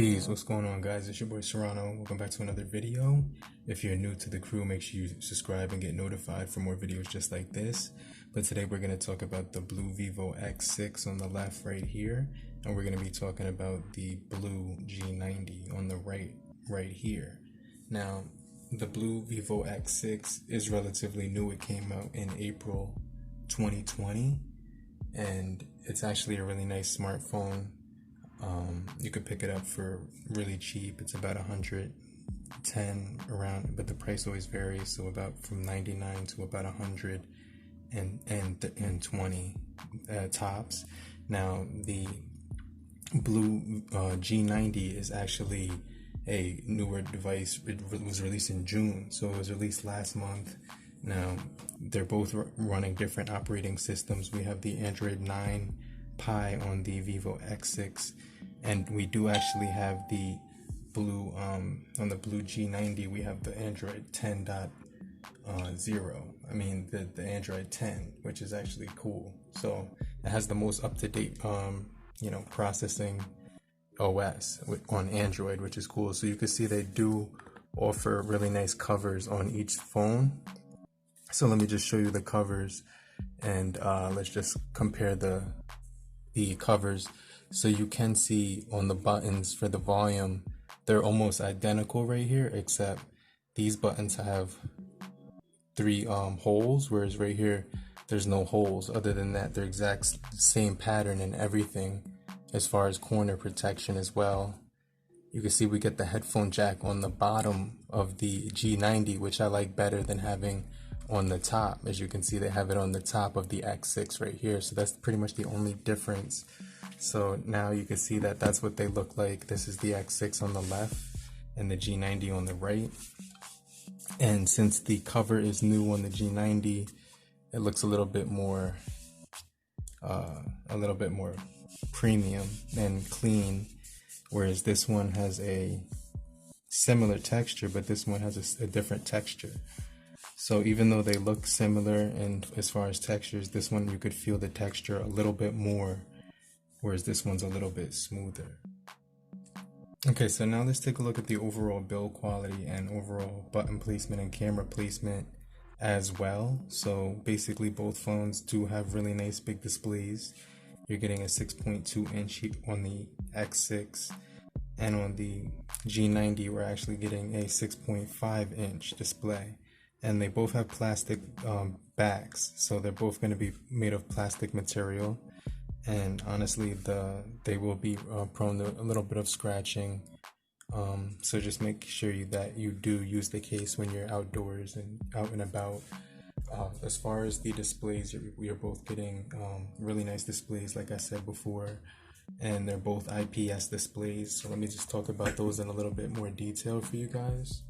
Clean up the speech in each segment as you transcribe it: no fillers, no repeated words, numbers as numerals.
Peace, what's going on, guys? It's your boy Serrano. Welcome back to another video. If you're new to the crew, make sure you subscribe and get notified for more videos just like this. But today we're going to talk about the Blu VIVO X6 on the left right here, and we're going to be talking about the Blu G90 on the right here. Now, the Blu VIVO X6 is relatively new. It came out in April 2020, and it's actually a really nice smartphone. You could pick it up for really cheap. It's about 110 around, but the price always varies. So about from 99 to about 120 tops. Now the Blu G90 is actually a newer device. It was released in June, so it was released last month. Now they're both running different operating systems. We have the Android 9 Pie on the VIVO X6, and we do actually have the Blu on the Blu G90. We have the Android 10.0. I mean the Android 10, which is actually cool. So it has the most up-to-date processing OS on Android, which is cool. So you can see they do offer really nice covers on each phone. So let me just show you the covers, and let's just compare the covers. So you can see on the buttons for the volume, they're almost identical right here, except these buttons have 3 holes, whereas right here there's no holes. Other than that, they're exact same pattern and everything as far as corner protection as well. You can see we get the headphone jack on the bottom of the G90, which I like better than having on the top. As you can see, they have it on the top of the X6 right here, so that's pretty much the only difference. So now you can see that that's what they look like. This is the X6 on the left and the G90 on the right. And since the cover is new on the G90, it looks a little bit more premium and clean, whereas this one has a similar texture, but this one has a different texture. So even though they look similar, and as far as textures, this one you could feel the texture a little bit more, whereas this one's a little bit smoother. Okay, so now let's take a look at the overall build quality and overall button placement and camera placement as well. So basically both phones do have really nice big displays. You're getting a 6.2 inch on the X6, and on the G90 we're actually getting a 6.5 inch display. And they both have plastic backs, so they're both going to be made of plastic material. And honestly, they will be prone to a little bit of scratching. So just make sure that you do use the case when you're outdoors and out and about. As far as the displays, we are both getting really nice displays, like I said before, and they're both IPS displays. So let me just talk about those in a little bit more detail for you guys.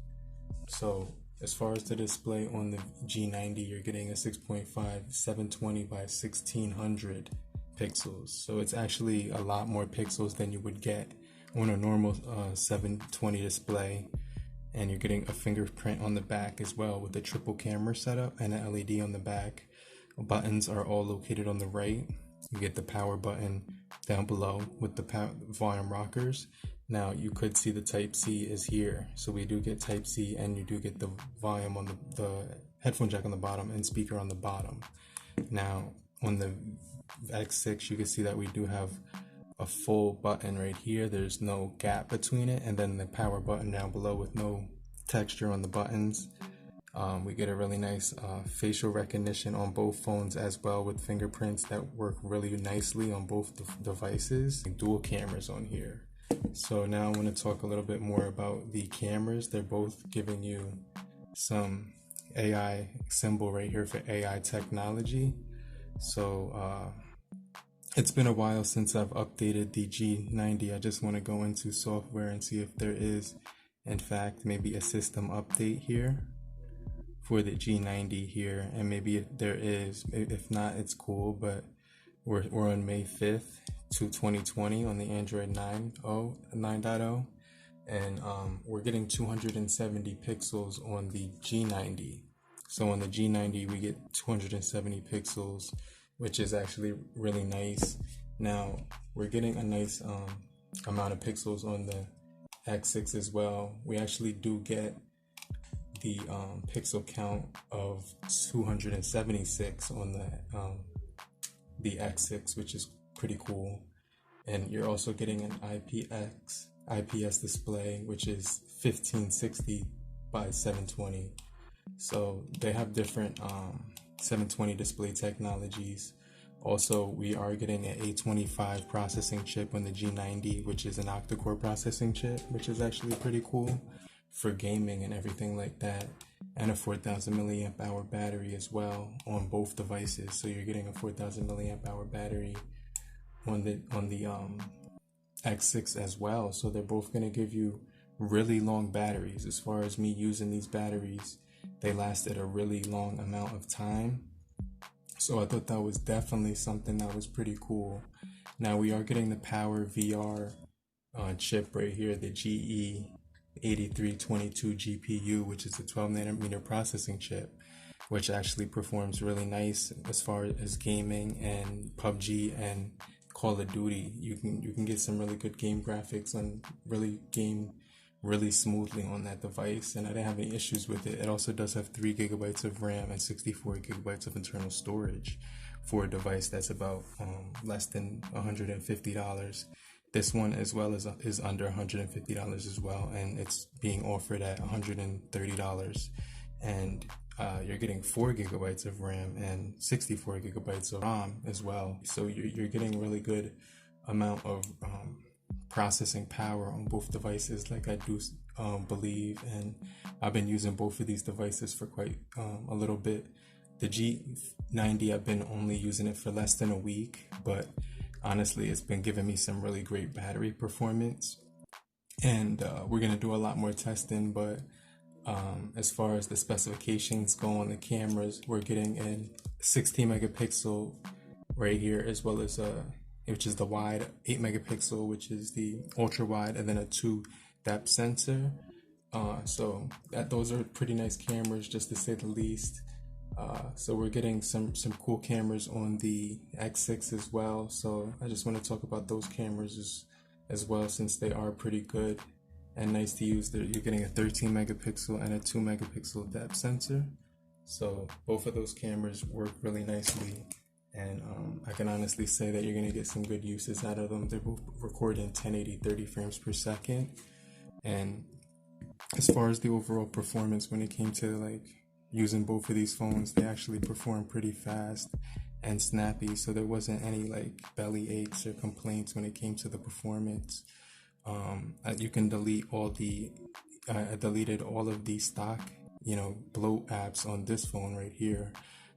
So as far as the display on the G90, you're getting a 6.5 720 by 1600 pixels. So it's actually a lot more pixels than you would get on a normal 720 display. And you're getting a fingerprint on the back as well with a triple camera setup and an LED on the back. Buttons are all located on the right. You get the power button down below with the volume rockers. Now you could see the Type-C is here, so we do get Type-C, and you do get the volume on the headphone jack on the bottom and speaker on the bottom. Now on the X6 you can see that we do have a full button right here. There's no gap between it, and then the power button down below with no texture on the buttons. We get a really nice facial recognition on both phones as well, with fingerprints that work really nicely on both devices. Dual cameras on here. So now I want to talk a little bit more about the cameras. They're both giving you some AI symbol right here for AI technology. So it's been a while since I've updated the G90. I just want to go into software and see if there is in fact maybe a system update here for the G90 here, and maybe if there is. If not, it's cool, but we're on May 5th to 2020 on the Android 9.0, and we're getting 270 pixels on the G90. So on the G90 we get 270 pixels, which is actually really nice. Now we're getting a nice amount of pixels on the X6 as well, we actually do get the pixel count of 276 on the X6, which is pretty cool. And you're also getting an IPS display, which is 1560 by 720. So they have different 720 display technologies. Also, we are getting an A25 processing chip on the G90, which is an octa-core processing chip, which is actually pretty cool for gaming and everything like that. And a 4000 milliamp hour battery as well on both devices. So you're getting a 4000 milliamp hour battery on the X6 as well. So they're both going to give you really long batteries. As far as me using these batteries, they lasted a really long amount of time. So I thought that was definitely something that was pretty cool. Now we are getting the Power VR chip right here, the GE8322 GPU, which is a 12 nanometer processing chip, which actually performs really nice as far as gaming and PUBG and Call of Duty. You can get some really good game graphics and really game really smoothly on that device, and I didn't have any issues with it. It also does have 3 gigabytes of RAM and 64 gigabytes of internal storage for a device that's about less than $150. This one as well is under $150 as well, and it's being offered at $130. And you're getting 4 gigabytes of RAM and 64 gigabytes of ROM as well. So you're getting really good amount of processing power on both devices, like I do believe, and I've been using both of these devices for quite a little bit. The G90, I've been only using it for less than a week, but honestly it's been giving me some really great battery performance, and we're gonna do a lot more testing. But as far as the specifications go on the cameras, we're getting a 16 megapixel right here, as well as which is the wide, 8 megapixel, which is the ultra wide, and then a 2 depth sensor. So those are pretty nice cameras, just to say the least. So we're getting some cool cameras on the X6 as well. So I just want to talk about those cameras as well, since they are pretty good and nice to use. You're getting a 13 megapixel and a 2 megapixel depth sensor. So both of those cameras work really nicely, and I can honestly say that you're going to get some good uses out of them. They're both recording 1080 30 frames per second. And as far as the overall performance, when it came to like using both of these phones, they actually perform pretty fast and snappy. So there wasn't any like belly aches or complaints when it came to the performance. You can delete I deleted all of the stock, bloat apps on this phone right here.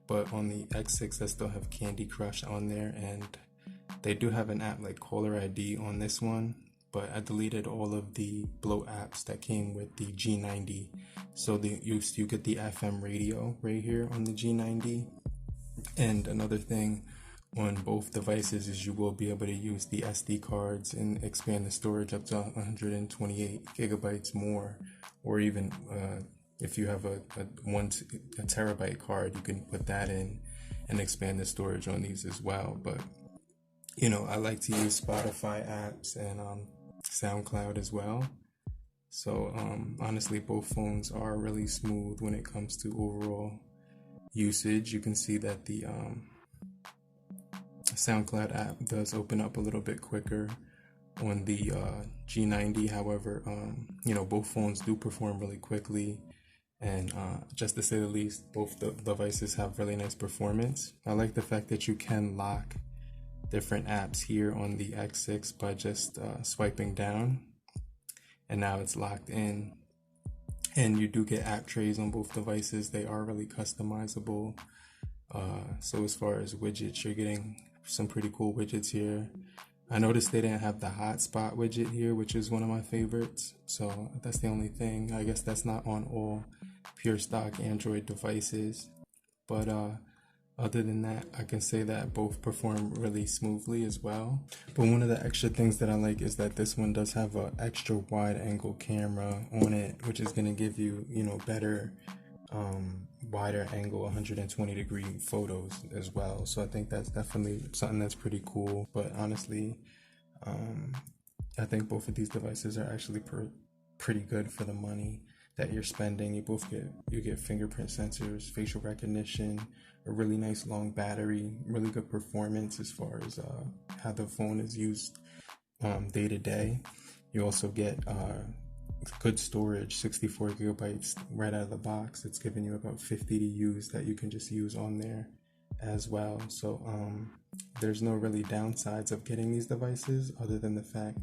But on the X6, I still have Candy Crush on there, and they do have an app like Caller ID on this one, but I deleted all of the bloat apps that came with the G90. So you get the FM radio right here on the G90. And another thing on both devices is you will be able to use the SD cards and expand the storage up to 128 gigabytes more, or even if you have a terabyte card, you can put that in and expand the storage on these as well. But I like to use Spotify apps and SoundCloud as well. So honestly, both phones are really smooth when it comes to overall usage. You can see that the SoundCloud app does open up a little bit quicker on the G90. However, both phones do perform really quickly. And just to say the least, both the devices have really nice performance. I like the fact that you can lock different apps here on the X6 by just swiping down, and now it's locked in. And you do get app trays on both devices. They are really customizable. So as far as widgets, you're getting some pretty cool widgets here. I noticed they didn't have the hotspot widget here, which is one of my favorites. So that's the only thing. I guess that's not on all pure stock Android devices. But other than that, I can say that both perform really smoothly as well. But one of the extra things that I like is that this one does have an extra wide angle camera on it, which is going to give you, better wider angle 120 degree photos as well. So I think that's definitely something that's pretty cool. But honestly, I think both of these devices are actually pretty good for the money that you're spending. You get fingerprint sensors, facial recognition, a really nice long battery, really good performance as far as how the phone is used day to day. You also get good storage, 64 gigabytes right out of the box. It's giving you about 50 to use that you can just use on there as well. So there's no really downsides of getting these devices other than the fact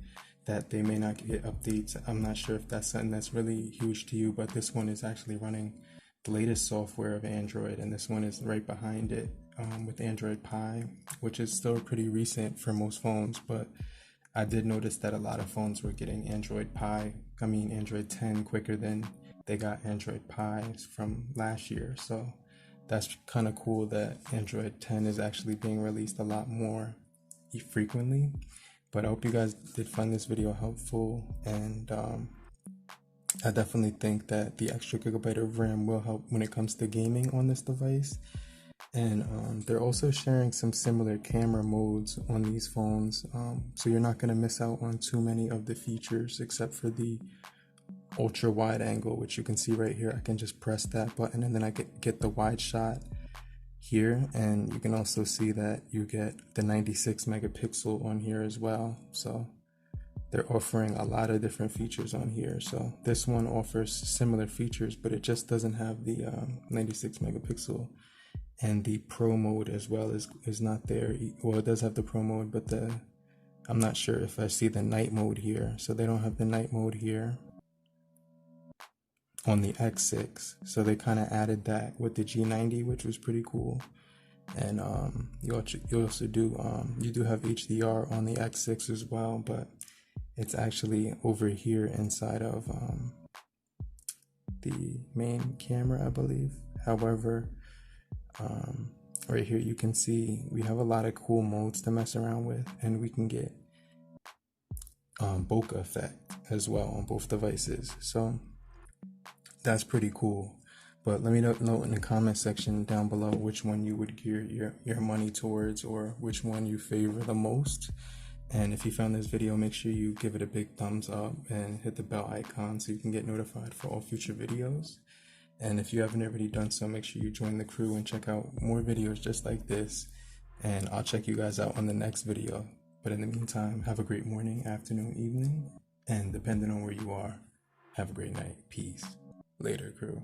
that they may not get updates. I'm not sure if that's something that's really huge to you, but this one is actually running the latest software of Android, and this one is right behind it with Android Pie, which is still pretty recent for most phones, but I did notice that a lot of phones were getting Android 10 quicker than they got Android Pies from last year. So that's kind of cool that Android 10 is actually being released a lot more frequently. But I hope you guys did find this video helpful, and I definitely think that the extra gigabyte of RAM will help when it comes to gaming on this device. And they're also sharing some similar camera modes on these phones, so you're not going to miss out on too many of the features except for the ultra wide angle, which you can see right here. I can just press that button and then I get the wide shot here, and you can also see that you get the 96 megapixel on here as well. So they're offering a lot of different features on here. So this one offers similar features, but it just doesn't have the 96 megapixel. And the pro mode as well is not there. Well, it does have the pro mode, but I'm not sure if I see the night mode here. So they don't have the night mode here on the X6. So they kind of added that with the G90, which was pretty cool. And you also do you do have HDR on the X6 as well, but it's actually over here inside of the main camera, I believe. However, right here you can see we have a lot of cool modes to mess around with, and we can get bokeh effect as well on both devices, so that's pretty cool. But let me know in the comment section down below which one you would gear your money towards, or which one you favor the most. And if you found this video, make sure you give it a big thumbs up and hit the bell icon so you can get notified for all future videos. And if you haven't already done so, make sure you join the crew and check out more videos just like this. And I'll check you guys out on the next video. But in the meantime, have a great morning, afternoon, evening, and depending on where you are, have a great night. Peace. Later, crew.